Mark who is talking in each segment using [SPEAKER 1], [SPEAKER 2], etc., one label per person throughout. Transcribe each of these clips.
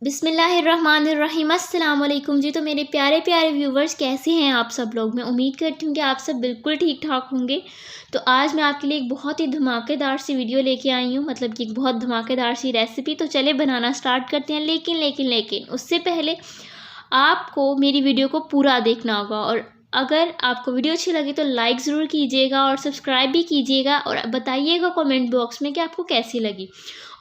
[SPEAKER 1] बिस्मिल्लाहिर्रहमानिर्रहीम। अस्सलाम वालेकुम जी। तो मेरे प्यारे प्यारे व्यूवर्स, कैसे हैं आप सब लोग। मैं उम्मीद करती हूँ कि आप सब बिल्कुल ठीक ठाक होंगे। तो आज मैं आपके लिए एक बहुत ही धमाकेदार सी वीडियो लेके आई हूँ, मतलब कि एक बहुत धमाकेदार सी रेसिपी। तो चले बनाना स्टार्ट करते हैं। लेकिन उससे पहले आपको मेरी वीडियो को पूरा देखना होगा, और अगर आपको वीडियो अच्छी लगी तो लाइक ज़रूर कीजिएगा और सब्सक्राइब भी कीजिएगा, और बताइएगा कमेंट बॉक्स में कि आपको कैसी लगी।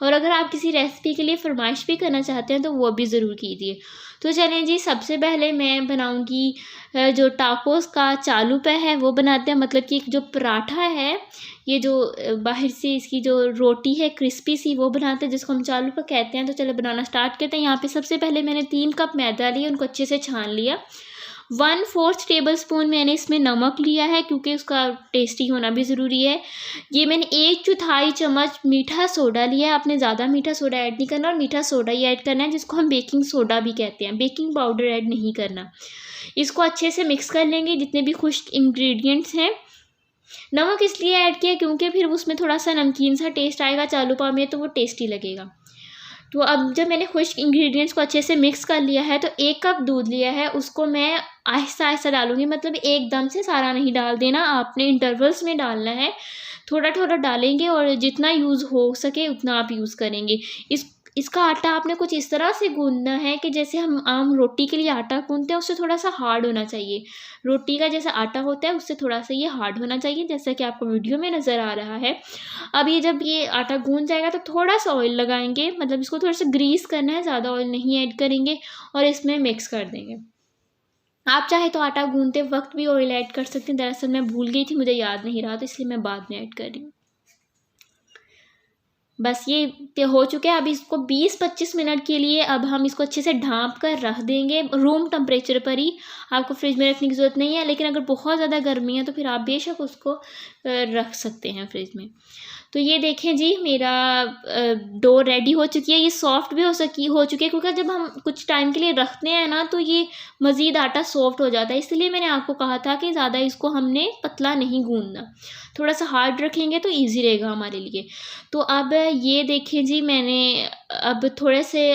[SPEAKER 1] और अगर आप किसी रेसिपी के लिए फरमाइश भी करना चाहते हैं तो वो भी ज़रूर कीजिए। तो चलें जी, सबसे पहले मैं बनाऊंगी जो टाकोस का चालूपा है वो बनाते हैं। मतलब कि जो पराठा है, ये जो बाहर से इसकी जो रोटी है क्रिस्पी सी, वो बनाते हैं, जिसको हम चालूपा कहते हैं। तो चलो बनाना स्टार्ट करते हैं। यहाँ पे सबसे पहले मैंने 3 कप मैदा लिया, उनको अच्छे से छान लिया। 1/4 टेबल स्पून मैंने इसमें नमक लिया है, क्योंकि उसका टेस्टी होना भी ज़रूरी है। ये मैंने 1/4 चम्मच मीठा सोडा लिया है। आपने ज़्यादा मीठा सोडा ऐड नहीं करना, और मीठा सोडा ही ऐड करना है, जिसको हम बेकिंग सोडा भी कहते हैं। बेकिंग पाउडर ऐड नहीं करना। इसको अच्छे से मिक्स कर लेंगे, जितने भी खुश्क इंग्रेडिएंट्स हैं। नमक इसलिए ऐड किया क्योंकि फिर उसमें थोड़ा सा नमकीन सा टेस्ट आएगा चालूपा में, तो वो टेस्टी लगेगा। तो अब जब मैंने खुश्क इंग्रेडिएंट्स को अच्छे से मिक्स कर लिया है, तो 1 कप दूध लिया है, उसको मैं आहिस्ता आहिस्ता डालूंगी। मतलब एकदम से सारा नहीं डाल देना, आपने इंटरवल्स में डालना है। थोड़ा थोड़ा डालेंगे, और जितना यूज़ हो सके उतना आप यूज़ करेंगे। इसका आटा आपने कुछ इस तरह से गूंदना है कि जैसे हम आम रोटी के लिए आटा गूंदते हैं, उससे थोड़ा सा हार्ड होना चाहिए। रोटी का जैसा आटा होता है उससे थोड़ा सा ये हार्ड होना चाहिए, जैसा कि आपको वीडियो में नज़र आ रहा है। अब ये जब ये आटा गूंद जाएगा तो थोड़ा सा ऑयल लगाएंगे, मतलब इसको थोड़ा सा ग्रीस करना है, ज़्यादा ऑयल नहीं ऐड करेंगे, और इसमें मिक्स कर देंगे। आप चाहे तो आटा गूंदते वक्त भी ऑयल ऐड कर सकते हैं। दरअसल मैं भूल गई थी, मुझे याद नहीं रहा, तो इसलिए मैं बाद में ऐड कर रही हूँ। बस ये हो चुके हैं। अब इसको 20-25 मिनट के लिए अब हम इसको अच्छे से ढाँप कर रख देंगे, रूम टेम्परेचर पर ही। आपको फ्रिज में रखने की ज़रूरत नहीं है, लेकिन अगर बहुत ज़्यादा गर्मी है तो फिर आप बेशक उसको रख सकते हैं फ्रिज में। तो ये देखें जी, मेरा डो रेडी हो चुकी है। ये सॉफ्ट भी हो चुकी है, क्योंकि जब हम कुछ टाइम के लिए रखते हैं ना, तो ये मज़ीद आटा सॉफ्ट हो जाता है। इसलिए मैंने आपको कहा था कि ज़्यादा इसको हमने पतला नहीं गूंदना, थोड़ा सा हार्ड रखेंगे तो ईजी रहेगा हमारे लिए। तो अब ये देखिए जी, मैंने अब थोड़े से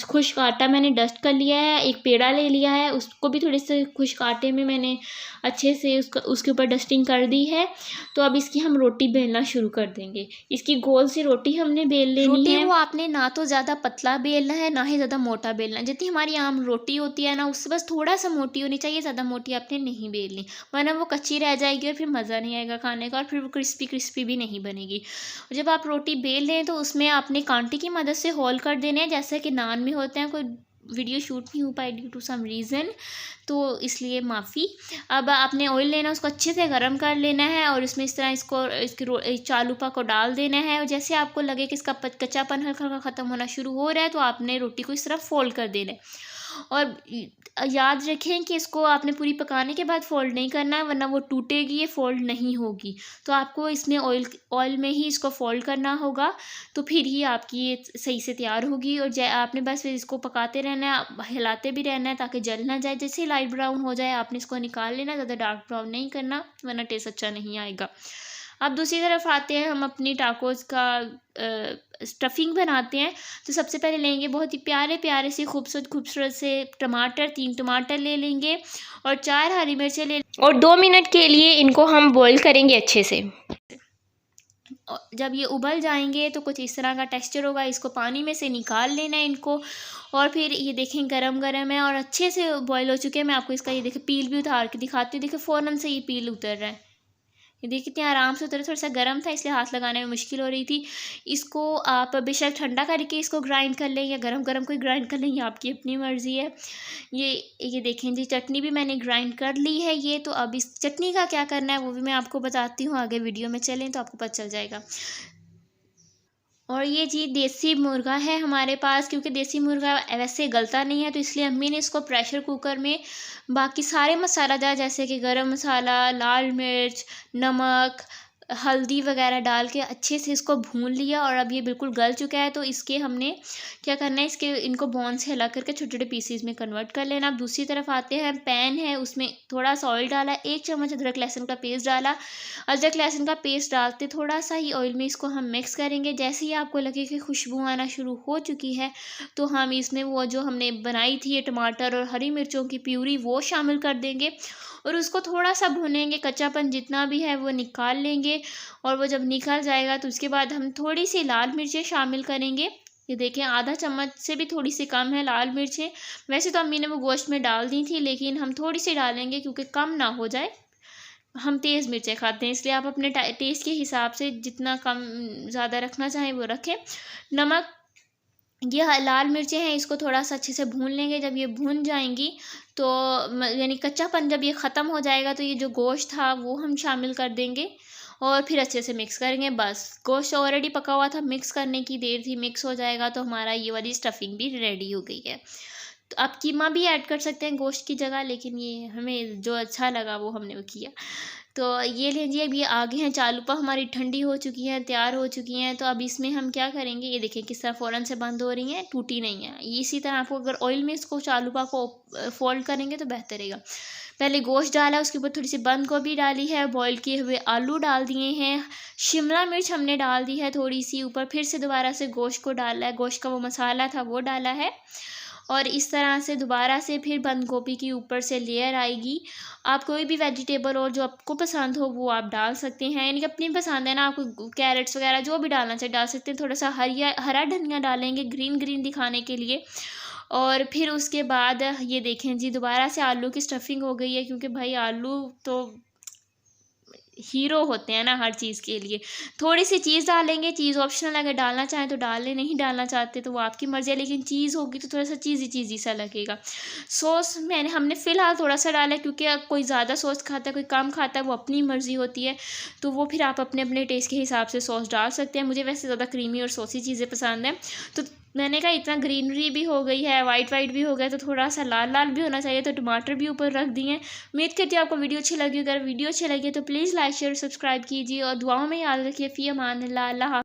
[SPEAKER 1] खुश्क आटा मैंने डस्ट कर लिया है। एक पेड़ा ले लिया है, उसको भी थोड़े से खुश्क आटे में मैंने अच्छे से उसके ऊपर डस्टिंग कर दी है। तो अब इसकी हम रोटी बेलना शुरू कर देंगे। इसकी गोल सी रोटी हमने बेल लेनी
[SPEAKER 2] रोटी
[SPEAKER 1] है।
[SPEAKER 2] वो आपने ना तो ज़्यादा पतला बेलना है, ना ही ज़्यादा मोटा बेलना है। जितनी हमारी आम रोटी होती है ना, उससे बस थोड़ा सा मोटी होनी चाहिए, ज़्यादा मोटी आपने नहीं बेलनी, वरना वो कच्ची रह जाएगी और फिर मज़ा नहीं आएगा खाने का, और फिर वो क्रिस्पी क्रिस्पी भी नहीं बनेगी। जब आप रोटी बेल लें तो उसमें आपने कांटे की मदद से होल कर देने हैं, जैसे कि नान में होते हैं। कोई वीडियो शूट नहीं हो पाई ड्यू टू सम रीज़न, तो इसलिए माफ़ी। अब आपने ऑयल लेना, उसको अच्छे से गर्म कर लेना है, और इसमें इस तरह इसके चालूपा को डाल देना है। और जैसे आपको लगे कि इसका कच्चापन हल्का हल्का ख़त्म होना शुरू हो रहा है, तो आपने रोटी को इस तरह फोल्ड कर देना है। और याद रखें कि इसको आपने पूरी पकाने के बाद फोल्ड नहीं करना है, वरना वो टूटेगी, ये फोल्ड नहीं होगी। तो आपको इसमें ऑयल में ही इसको फोल्ड करना होगा, तो फिर ही आपकी ये सही से तैयार होगी। और आपने बस फिर इसको पकाते रहना है, हिलाते भी रहना है ताकि जल ना जाए। जैसे ही लाइट ब्राउन हो जाए आपने इसको निकाल लेना, ज़्यादा डार्क ब्राउन नहीं करना, वरना टेस्ट अच्छा नहीं आएगा। अब दूसरी तरफ आते हैं, हम अपनी टाकोस का स्टफिंग बनाते हैं। तो सबसे पहले लेंगे बहुत ही प्यारे प्यारे से खूबसूरत से टमाटर, 3 टमाटर ले लेंगे, और 4 हरी मिर्चें ले,
[SPEAKER 1] और 2 मिनट के लिए इनको हम बॉईल करेंगे अच्छे से।
[SPEAKER 2] जब ये उबल जाएंगे तो कुछ इस तरह का टेक्सचर होगा। इसको पानी में से निकाल लेना है इनको, और फिर ये देखें गरम गरम है और अच्छे से बॉईल हो चुके हैं। मैं आपको इसका ये देखें पील भी उतार के दिखाती हूँ। देखिए फ़ौरन से ये पील उतर रहा है। ये देखिए कितने आराम से उतरे। थोड़ा सा गर्म था इसलिए हाथ लगाने में मुश्किल हो रही थी। इसको आप बेशक ठंडा करके इसको ग्राइंड कर लें, या गरम गरम कोई ग्राइंड कर लें, ये आपकी अपनी मर्ज़ी है। ये देखें जी, चटनी भी मैंने ग्राइंड कर ली है ये। तो अब इस चटनी का क्या करना है वो भी मैं आपको बताती हूँ, आगे वीडियो में चलें तो आपको पता चल जाएगा। और ये जी देसी मुर्गा है हमारे पास, क्योंकि देसी मुर्गा वैसे गलता नहीं है, तो इसलिए अम्मी ने इसको प्रेशर कुकर में बाकी सारे मसाला जैसे कि गरम मसाला, लाल मिर्च, नमक, हल्दी वगैरह डाल के अच्छे से इसको भून लिया। और अब ये बिल्कुल गल चुका है, तो इसके हमने क्या करना है, इसके इनको बोन से अलग करके छोटे छोटे पीसीज में कन्वर्ट कर लेना। अब दूसरी तरफ आते हैं, पैन है उसमें थोड़ा सा ऑयल डाला, 1 चम्मच अदरक लहसुन का पेस्ट डाला। अदरक लहसुन का पेस्ट डालते थोड़ा सा ही ऑयल में इसको हम मिक्स करेंगे। जैसे ही आपको लगे कि खुशबू आना शुरू हो चुकी है, तो हम इसमें वो जो हमने बनाई थी ये टमाटर और हरी मिर्चों की प्यूरी वो शामिल कर देंगे और उसको थोड़ा सा भूनेंगे, कच्चापन जितना भी है वो निकाल लेंगे। और वो जब निकल जाएगा तो उसके बाद हम थोड़ी सी लाल मिर्चें शामिल करेंगे। ये देखें, आधा चम्मच से भी थोड़ी सी कम है लाल मिर्चें। वैसे तो अम्मी ने वो गोश्त में डाल दी थी, लेकिन हम थोड़ी सी डालेंगे क्योंकि कम ना हो जाए। हम तेज़ मिर्चें खाते हैं, इसलिए आप अपने टेस्ट के हिसाब से जितना कम ज़्यादा रखना चाहें वो रखें। नमक, ये लाल मिर्चें हैं, इसको थोड़ा सा अच्छे से भून लेंगे। जब ये भून जाएंगी तो यानी कच्चापन जब ये ख़त्म हो जाएगा, तो ये जो गोश्त था वो हम शामिल कर देंगे और फिर अच्छे से मिक्स करेंगे। बस गोश्त ऑलरेडी पका हुआ था, मिक्स करने की देर थी, मिक्स हो जाएगा तो हमारा ये वाली स्टफिंग भी रेडी हो गई है। तो आप कीमा भी ऐड कर सकते हैं गोश्त की जगह, लेकिन ये हमें जो अच्छा लगा वो हमने वो किया। तो ये लीजिए, अब ये आगे हैं चालूपा हमारी ठंडी हो चुकी है, तैयार हो चुकी हैं। तो अब इसमें हम क्या करेंगे, ये देखें किस तरह फ़ौरन से बंद हो रही हैं, टूटी नहीं है। इसी तरह आपको अगर ऑयल में इसको चालूपा को फोल्ड करेंगे तो बेहतर रहेगा। पहले गोश्त डाला, उसके ऊपर थोड़ी सी बंद गोभी डाली है, बॉईल किए हुए आलू डाल दिए हैं, शिमला मिर्च हमने डाल दी है थोड़ी सी ऊपर, फिर से दोबारा से गोश्त को डाला है, गोश्त का वो मसाला था वो डाला है। और इस तरह से दोबारा से फिर बंद गोभी की ऊपर से लेयर आएगी। आप कोई भी वेजिटेबल और जो आपको पसंद हो वो आप डाल सकते हैं, यानी कि अपनी पसंद है ना, आपको कैरेट्स वगैरह जो भी डालना चाहिए डाल सकते हैं। थोड़ा सा हरा धनिया डालेंगे ग्रीन ग्रीन दिखाने के लिए। और फिर उसके बाद ये देखें जी, दोबारा से आलू की स्टफिंग हो गई है, क्योंकि भाई आलू तो हीरो होते हैं ना हर चीज़ के लिए। थोड़ी सी चीज़ डालेंगे, चीज़ ऑप्शनल, अगर डालना चाहें तो डाल लें, नहीं डालना चाहते तो वो आपकी मर्ज़ी है, लेकिन चीज़ होगी तो थोड़ा सा चीज़ी सा लगेगा। सॉस हमने फ़िलहाल थोड़ा सा डाला है, क्योंकि कोई ज़्यादा सॉस खाता है कोई कम खाता है, वो अपनी मर्ज़ी होती है। तो वो फिर आप अपने अपने टेस्ट के हिसाब से सॉस डाल सकते हैं। मुझे वैसे ज़्यादा क्रीमी और सॉसी चीज़ें पसंद हैं। तो मैंने कहा इतना ग्रीनरी भी हो गई है, वाइट भी हो गया, तो थोड़ा सा लाल लाल भी होना चाहिए, तो टमाटर भी ऊपर रख दिए। उम्मीद करती हूँ आपको वीडियो अच्छी लगी। अगर वीडियो अच्छी लगी तो प्लीज़ लाइक शेयर सब्सक्राइब कीजिए और दुआओं में याद रखिए। फ़ी अमान अल्लाह।